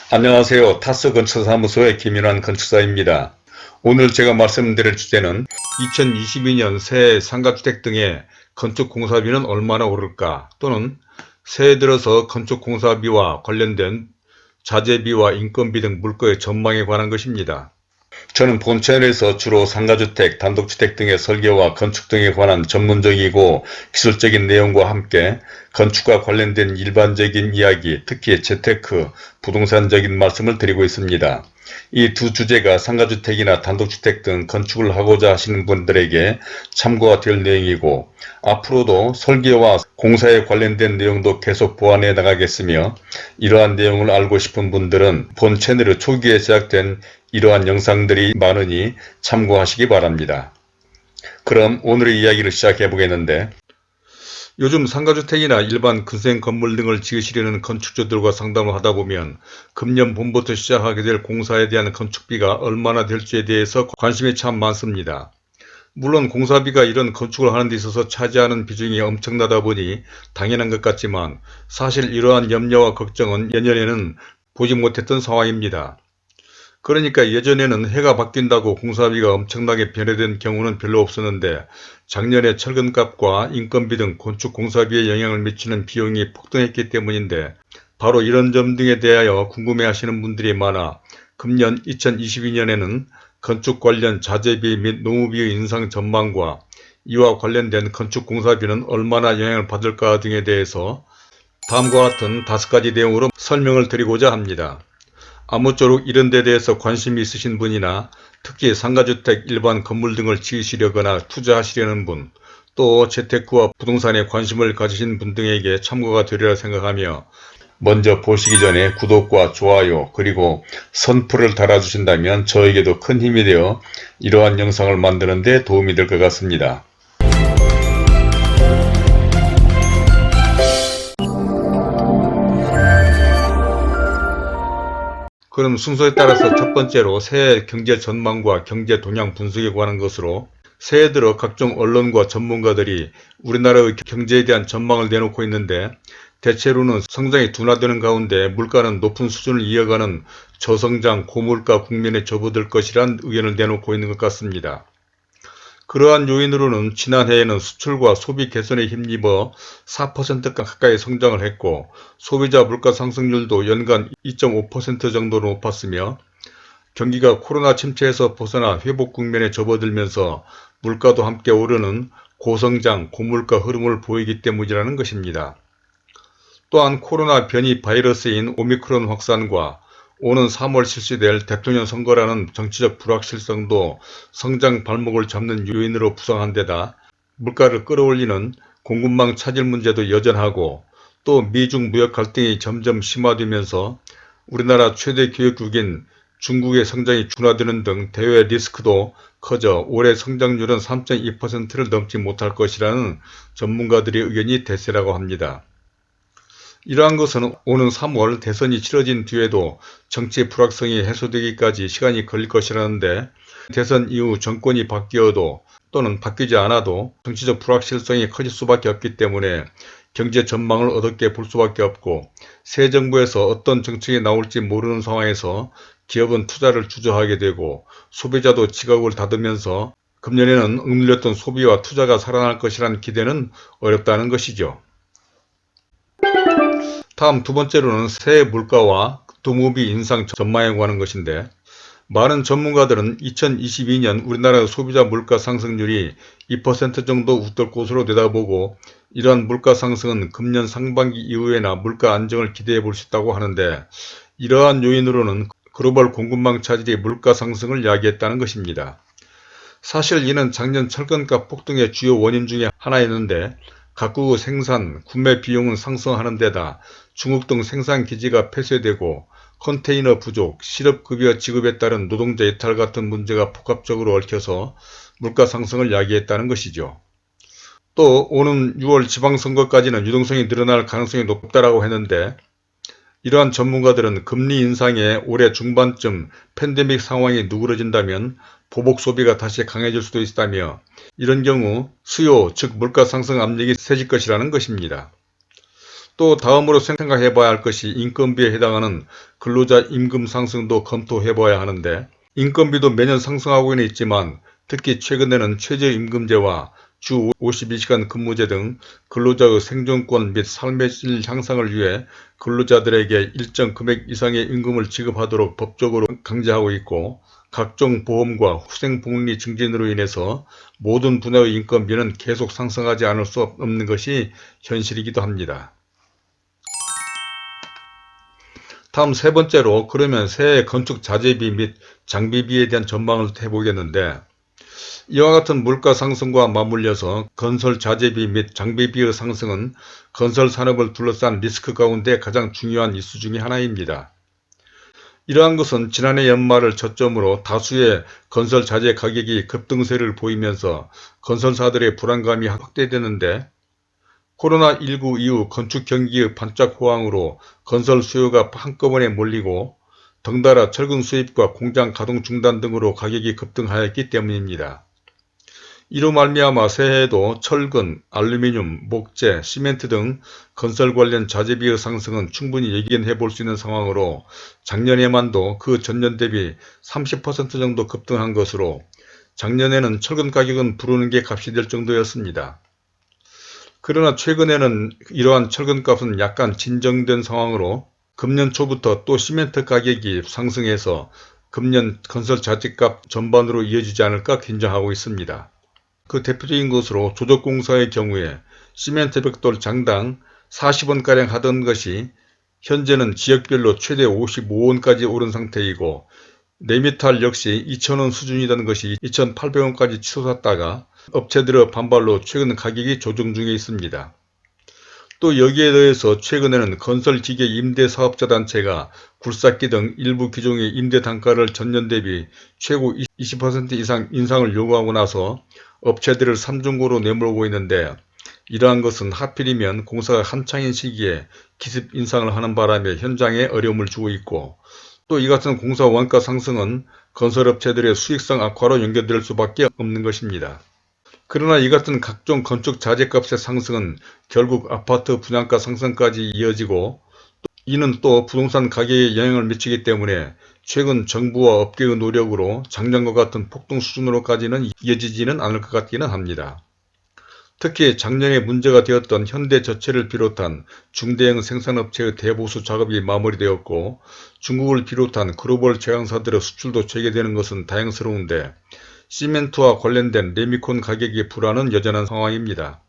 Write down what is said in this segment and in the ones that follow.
안녕하세요. 타스 건축사무소의 김윤환 건축사입니다. 오늘 제가 말씀드릴 주제는 2022년 새해 상가주택 등의 건축공사비는 얼마나 오를까, 또는 새해 들어서 건축공사비와 관련된 자재비와 인건비 등 물가의 전망에 관한 것입니다. 저는 본 채널에서 주로 상가주택, 단독주택 등의 설계와 건축 등에 관한 전문적이고 기술적인 내용과 함께 건축과 관련된 일반적인 이야기, 특히 재테크, 부동산적인 말씀을 드리고 있습니다. 이 두 주제가 상가주택이나 단독주택 등 건축을 하고자 하시는 분들에게 참고가 될 내용이고, 앞으로도 설계와 공사에 관련된 내용도 계속 보완해 나가겠으며, 이러한 내용을 알고 싶은 분들은 본 채널의 초기에 제작된 이러한 영상들이 많으니 참고하시기 바랍니다. 그럼 오늘의 이야기를 시작해 보겠는데, 요즘 상가주택이나 일반 근생 건물 등을 지으시려는 건축주들과 상담을 하다 보면 금년 봄부터 시작하게 될 공사에 대한 건축비가 얼마나 될지에 대해서 관심이 참 많습니다. 물론 공사비가 이런 건축을 하는 데 있어서 차지하는 비중이 엄청나다 보니 당연한 것 같지만, 사실 이러한 염려와 걱정은 예년에는 보지 못했던 상황입니다. 그러니까 예전에는 해가 바뀐다고 공사비가 엄청나게 변해된 경우는 별로 없었는데, 작년에 철근값과 인건비 등 건축 공사비에 영향을 미치는 비용이 폭등했기 때문인데, 바로 이런 점 등에 대하여 궁금해하시는 분들이 많아 금년 2022년에는 건축 관련 자재비 및 노무비의 인상 전망과 이와 관련된 건축 공사비는 얼마나 영향을 받을까 등에 대해서 다음과 같은 5가지 내용으로 설명을 드리고자 합니다. 아무쪼록 이런 데 대해서 관심이 있으신 분이나 특히 상가주택, 일반 건물 등을 지으시려거나 투자하시려는 분, 또 재테크와 부동산에 관심을 가지신 분 등에게 참고가 되리라 생각하며, 먼저 보시기 전에 구독과 좋아요 그리고 선풀을 달아주신다면 저에게도 큰 힘이 되어 이러한 영상을 만드는 데 도움이 될 것 같습니다. 그럼 순서에 따라서 첫 번째로 새해 경제 전망과 경제 동향 분석에 관한 것으로, 새해 들어 각종 언론과 전문가들이 우리나라의 경제에 대한 전망을 내놓고 있는데, 대체로는 성장이 둔화되는 가운데 물가는 높은 수준을 이어가는 저성장 고물가 국면에 접어들 것이란 의견을 내놓고 있는 것 같습니다. 그러한 요인으로는 지난해에는 수출과 소비 개선에 힘입어 4% 가까이 성장을 했고, 소비자 물가 상승률도 연간 2.5% 정도로 높았으며, 경기가 코로나 침체에서 벗어나 회복 국면에 접어들면서 물가도 함께 오르는 고성장, 고물가 흐름을 보이기 때문이라는 것입니다. 또한 코로나 변이 바이러스인 오미크론 확산과 오는 3월 실시될 대통령 선거라는 정치적 불확실성도 성장 발목을 잡는 요인으로 부상한 데다, 물가를 끌어올리는 공급망 차질 문제도 여전하고, 또 미중 무역 갈등이 점점 심화되면서 우리나라 최대 교역국인 중국의 성장이 둔화되는 등 대외 리스크도 커져 올해 성장률은 3.2%를 넘지 못할 것이라는 전문가들의 의견이 대세라고 합니다. 이러한 것은 오는 3월 대선이 치러진 뒤에도 정치 불확성이 해소되기까지 시간이 걸릴 것이라는데, 대선 이후 정권이 바뀌어도 또는 바뀌지 않아도 정치적 불확실성이 커질 수밖에 없기 때문에 경제 전망을 어둡게 볼 수밖에 없고, 새 정부에서 어떤 정책이 나올지 모르는 상황에서 기업은 투자를 주저하게 되고, 소비자도 지갑을 닫으면서 금년에는 억눌렸던 소비와 투자가 살아날 것이라는 기대는 어렵다는 것이죠. 다음 두 번째로는 새해 물가와 도무비 인상 전망에 관한 것인데, 많은 전문가들은 2022년 우리나라 소비자 물가 상승률이 2% 정도 웃돌 것으로 내다보고, 이러한 물가 상승은 금년 상반기 이후에나 물가 안정을 기대해 볼 수 있다고 하는데, 이러한 요인으로는 글로벌 공급망 차질이 물가 상승을 야기했다는 것입니다. 사실 이는 작년 철근값 폭등의 주요 원인 중에 하나였는데, 각국의 생산, 구매 비용은 상승하는 데다 중국 등 생산기지가 폐쇄되고 컨테이너 부족, 실업급여 지급에 따른 노동자 이탈 같은 문제가 복합적으로 얽혀서 물가 상승을 야기했다는 것이죠. 또 오는 6월 지방선거까지는 유동성이 늘어날 가능성이 높다라고 했는데, 이러한 전문가들은 금리 인상에 올해 중반쯤 팬데믹 상황이 누그러진다면 보복 소비가 다시 강해질 수도 있다며, 이런 경우 수요, 즉 물가 상승 압력이 세질 것이라는 것입니다. 또 다음으로 생각해 봐야 할 것이 인건비에 해당하는 근로자 임금 상승도 검토해 봐야 하는데, 인건비도 매년 상승하고는 있지만 특히 최근에는 최저임금제와 주 52시간 근무제 등 근로자의 생존권 및 삶의 질 향상을 위해 근로자들에게 일정 금액 이상의 임금을 지급하도록 법적으로 강제하고 있고, 각종 보험과 후생복리 증진으로 인해서 모든 분야의 인건비는 계속 상승하지 않을 수 없는 것이 현실이기도 합니다. 다음 세 번째로, 그러면 새해 건축 자재비 및 장비비에 대한 전망을 해보겠는데, 이와 같은 물가 상승과 맞물려서 건설 자재비 및 장비비의 상승은 건설 산업을 둘러싼 리스크 가운데 가장 중요한 이슈 중의 하나입니다. 이러한 것은 지난해 연말을 저점으로 다수의 건설 자재 가격이 급등세를 보이면서 건설사들의 불안감이 확대되는데, 코로나19 이후 건축 경기의 반짝 호황으로 건설 수요가 한꺼번에 몰리고 덩달아 철근 수입과 공장 가동 중단 등으로 가격이 급등하였기 때문입니다. 이로 말미암아 새해에도 철근, 알루미늄, 목재, 시멘트 등 건설 관련 자재비의 상승은 충분히 예견해 볼 수 있는 상황으로, 작년에만도 그 전년 대비 30% 정도 급등한 것으로 작년에는 철근 가격은 부르는 게 값이 될 정도였습니다. 그러나 최근에는 이러한 철근값은 약간 진정된 상황으로 금년 초부터 또 시멘트 가격이 상승해서 금년 건설 자재값 전반으로 이어지지 않을까 긴장하고 있습니다. 그 대표적인 것으로 조적공사의 경우에 시멘트 벽돌 장당 40원가량 하던 것이 현재는 지역별로 최대 55원까지 오른 상태이고, 네미탈 역시 2,000원 수준이던 것이 2,800원까지 치솟았다가 업체들의 반발로 최근 가격이 조정 중에 있습니다. 또 여기에 더해서 최근에는 건설기계 임대사업자단체가 굴삭기 등 일부 기종의 임대 단가를 전년 대비 최고 20% 이상 인상을 요구하고 나서 업체들을 삼중고로 내몰고 있는데, 이러한 것은 하필이면 공사가 한창인 시기에 기습 인상을 하는 바람에 현장에 어려움을 주고 있고, 또 이 같은 공사 원가 상승은 건설업체들의 수익성 악화로 연결될 수밖에 없는 것입니다. 그러나 이 같은 각종 건축 자재값의 상승은 결국 아파트 분양가 상승까지 이어지고, 이는 또 부동산 가격에 영향을 미치기 때문에 최근 정부와 업계의 노력으로 작년과 같은 폭등 수준으로까지는 이어지지는 않을 것 같기는 합니다. 특히 작년에 문제가 되었던 현대저체를 비롯한 중대형 생산업체의 대보수 작업이 마무리되었고, 중국을 비롯한 글로벌 제강사들의 수출도 재개되는 것은 다행스러운데, 시멘트와 관련된 레미콘 가격이 불안은 여전한 상황입니다.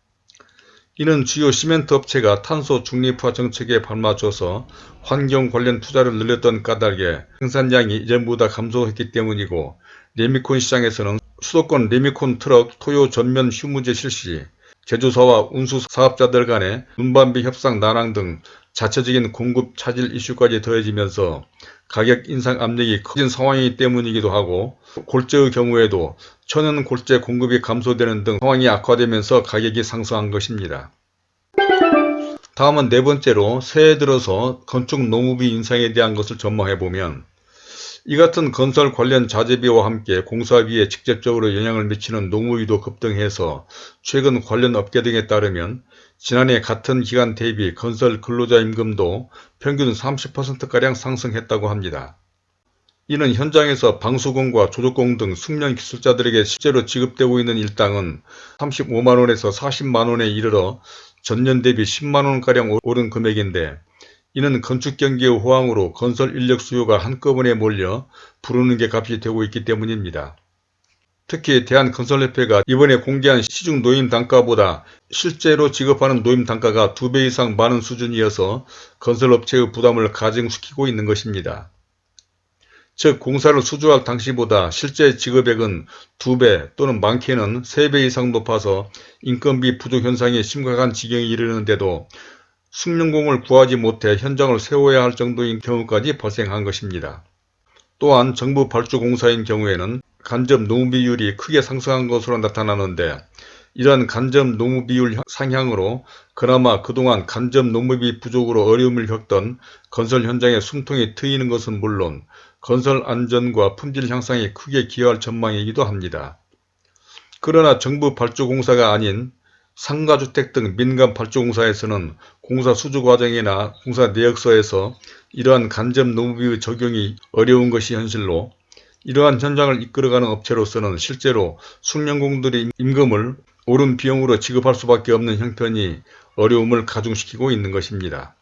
이는 주요 시멘트 업체가 탄소 중립화 정책에 발맞춰서 환경 관련 투자를 늘렸던 까닭에 생산량이 이전보다 감소했기 때문이고, 레미콘 시장에서는 수도권 레미콘 트럭 토요 전면 휴무제 실시, 제조사와 운수 사업자들 간의 운반비 협상 난항 등 자체적인 공급 차질 이슈까지 더해지면서 가격 인상 압력이 커진 상황이기 때문이기도 하고, 골재의 경우에도 천연 골재 공급이 감소되는 등 상황이 악화되면서 가격이 상승한 것입니다. 다음은 네 번째로, 새해 들어서 건축 노무비 인상에 대한 것을 전망해보면, 이 같은 건설 관련 자재비와 함께 공사비에 직접적으로 영향을 미치는 노무비도 급등해서 최근 관련 업계 등에 따르면 지난해 같은 기간 대비 건설 근로자 임금도 평균 30%가량 상승했다고 합니다. 이는 현장에서 방수공과 조적공 등 숙련 기술자들에게 실제로 지급되고 있는 일당은 35만원에서 40만원에 이르러 전년 대비 10만원가량 오른 금액인데, 이는 건축 경기의 호황으로 건설 인력 수요가 한꺼번에 몰려 부르는 게 값이 되고 있기 때문입니다. 특히 대한건설협회가 이번에 공개한 시중 노임 단가보다 실제로 지급하는 노임 단가가 2배 이상 많은 수준이어서 건설업체의 부담을 가중시키고 있는 것입니다. 즉, 공사를 수주할 당시보다 실제 지급액은 2배 또는 많게는 3배 이상 높아서 인건비 부족 현상이 심각한 지경에 이르는데도 숙련공을 구하지 못해 현장을 세워야 할 정도인 경우까지 발생한 것입니다. 또한 정부 발주공사인 경우에는 간접 노무비율이 크게 상승한 것으로 나타나는데, 이러한 간접 노무비율 상향으로 그나마 그동안 간접 노무비 부족으로 어려움을 겪던 건설 현장의 숨통이 트이는 것은 물론 건설 안전과 품질 향상에 크게 기여할 전망이기도 합니다. 그러나 정부 발주공사가 아닌 상가주택 등 민간 발주공사에서는 공사 수주 과정이나 공사 내역서에서 이러한 간접 노무비 적용이 어려운 것이 현실로, 이러한 현장을 이끌어가는 업체로서는 실제로 숙련공들의 임금을 오른 비용으로 지급할 수밖에 없는 형편이 어려움을 가중시키고 있는 것입니다.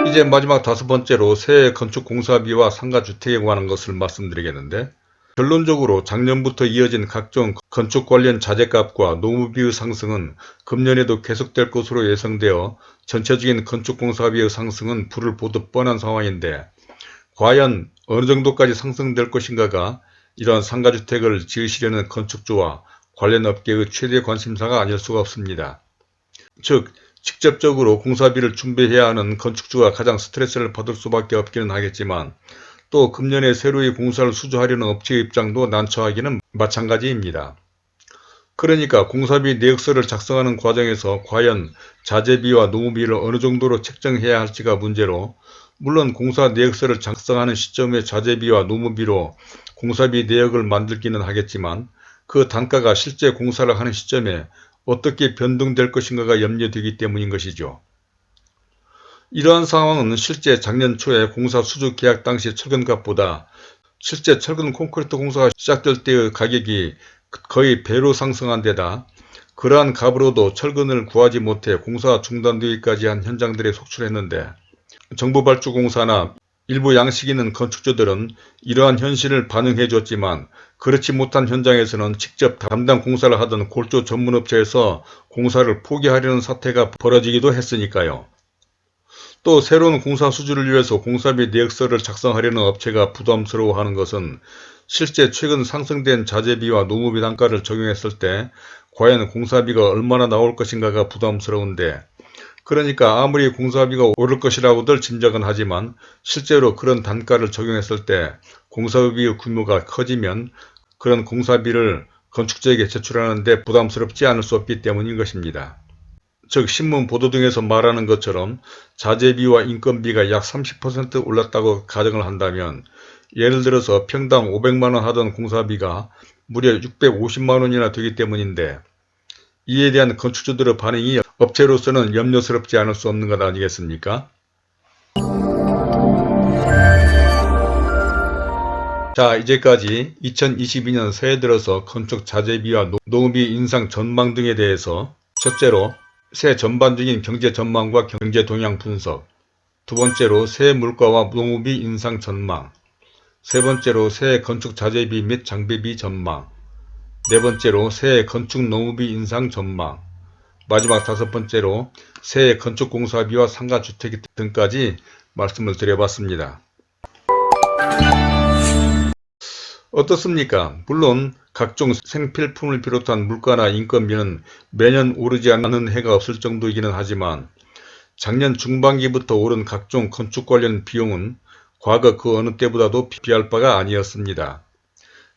이제 마지막 5번째로 새 건축공사비와 상가주택에 관한 것을 말씀드리겠는데, 결론적으로 작년부터 이어진 각종 건축 관련 자재값과 노무비의 상승은 금년에도 계속될 것으로 예상되어 전체적인 건축공사비의 상승은 불을 보듯 뻔한 상황인데, 과연 어느 정도까지 상승될 것인가가 이러한 상가주택을 지으시려는 건축주와 관련 업계의 최대 관심사가 아닐 수가 없습니다. 즉, 직접적으로 공사비를 준비해야 하는 건축주가 가장 스트레스를 받을 수밖에 없기는 하겠지만, 또 금년에 새로이 공사를 수주하려는 업체의 입장도 난처하기는 마찬가지입니다. 그러니까 공사비 내역서를 작성하는 과정에서 과연 자재비와 노무비를 어느 정도로 책정해야 할지가 문제로, 물론 공사 내역서를 작성하는 시점에 자재비와 노무비로 공사비 내역을 만들기는 하겠지만, 그 단가가 실제 공사를 하는 시점에 어떻게 변동될 것인가가 염려되기 때문인 것이죠. 이러한 상황은 실제 작년 초에 공사 수주 계약 당시 철근값보다 실제 철근 콘크리트 공사가 시작될 때의 가격이 거의 배로 상승한 데다, 그러한 값으로도 철근을 구하지 못해 공사 중단되기까지 한 현장들에 속출했는데, 정부 발주 공사나 일부 양식 있는 건축주들은 이러한 현실을 반영해 줬지만, 그렇지 못한 현장에서는 직접 담당 공사를 하던 골조 전문업체에서 공사를 포기하려는 사태가 벌어지기도 했으니까요. 또 새로운 공사 수주를 위해서 공사비 내역서를 작성하려는 업체가 부담스러워하는 것은 실제 최근 상승된 자재비와 노무비 단가를 적용했을 때 과연 공사비가 얼마나 나올 것인가가 부담스러운데, 그러니까 아무리 공사비가 오를 것이라고들 짐작은 하지만 실제로 그런 단가를 적용했을 때 공사비의 규모가 커지면 그런 공사비를 건축주에게 제출하는 데 부담스럽지 않을 수 없기 때문인 것입니다. 즉, 신문 보도 등에서 말하는 것처럼 자재비와 인건비가 약 30% 올랐다고 가정을 한다면, 예를 들어서 평당 500만원 하던 공사비가 무려 650만원이나 되기 때문인데, 이에 대한 건축주들의 반응이 업체로서는 염려스럽지 않을 수 없는 것 아니겠습니까? 자, 이제까지 2022년 새해 들어서 건축 자재비와 노무비 인상 전망 등에 대해서 첫째로 새해 전반적인 경제 전망과 경제 동향 분석, 두 번째로 새해 물가와 노무비 인상 전망, 세 번째로 새해 건축 자재비 및 장비비 전망, 네 번째로 새해 건축 노무비 인상 전망, 마지막 5번째로 새해 건축공사비와 상가주택 등까지 말씀을 드려봤습니다. 어떻습니까? 물론 각종 생필품을 비롯한 물가나 인건비는 매년 오르지 않는 해가 없을 정도이기는 하지만, 작년 중반기부터 오른 각종 건축 관련 비용은 과거 그 어느 때보다도 비할 바가 아니었습니다.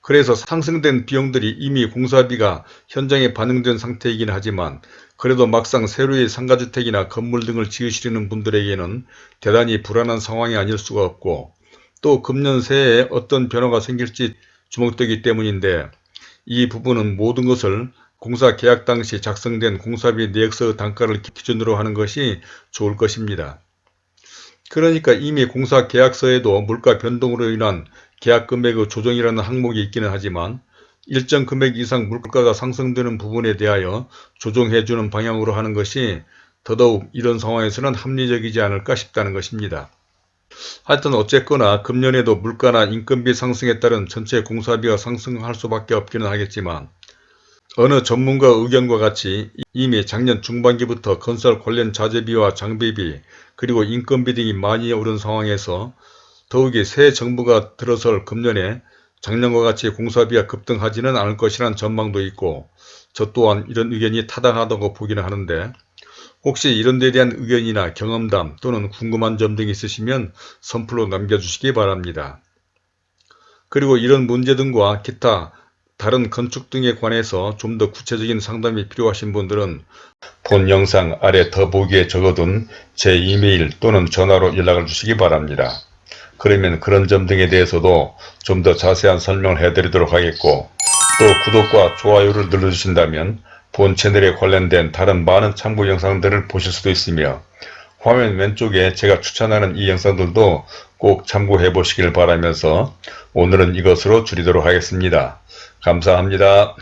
그래서 상승된 비용들이 이미 공사비가 현장에 반영된 상태이긴 하지만, 그래도 막상 새로이 상가주택이나 건물 등을 지으시려는 분들에게는 대단히 불안한 상황이 아닐 수가 없고, 또 금년 새해에 어떤 변화가 생길지 주목되기 때문인데, 이 부분은 모든 것을 공사 계약 당시 작성된 공사비 내역서 단가를 기준으로 하는 것이 좋을 것입니다. 그러니까 이미 공사 계약서에도 물가 변동으로 인한 계약 금액의 조정이라는 항목이 있기는 하지만, 일정 금액 이상 물가가 상승되는 부분에 대하여 조정해주는 방향으로 하는 것이 더더욱 이런 상황에서는 합리적이지 않을까 싶다는 것입니다. 하여튼 어쨌거나 금년에도 물가나 인건비 상승에 따른 전체 공사비가 상승할 수밖에 없기는 하겠지만, 어느 전문가 의견과 같이 이미 작년 중반기부터 건설 관련 자재비와 장비비 그리고 인건비 등이 많이 오른 상황에서 더욱이 새 정부가 들어설 금년에 작년과 같이 공사비가 급등하지는 않을 것이라는 전망도 있고, 저 또한 이런 의견이 타당하다고 보기는 하는데, 혹시 이런 데 대한 의견이나 경험담 또는 궁금한 점 등이 있으시면 선플로 남겨주시기 바랍니다. 그리고 이런 문제 등과 기타 다른 건축 등에 관해서 좀 더 구체적인 상담이 필요하신 분들은 본 영상 아래 더보기에 적어둔 제 이메일 또는 전화로 연락을 주시기 바랍니다. 그러면 그런 점 등에 대해서도 좀 더 자세한 설명을 해드리도록 하겠고, 또 구독과 좋아요를 눌러주신다면 본 채널에 관련된 다른 많은 참고 영상들을 보실 수도 있으며 화면 왼쪽에 제가 추천하는 이 영상들도 꼭 참고해 보시길 바라면서 오늘은 이것으로 줄이도록 하겠습니다. 감사합니다.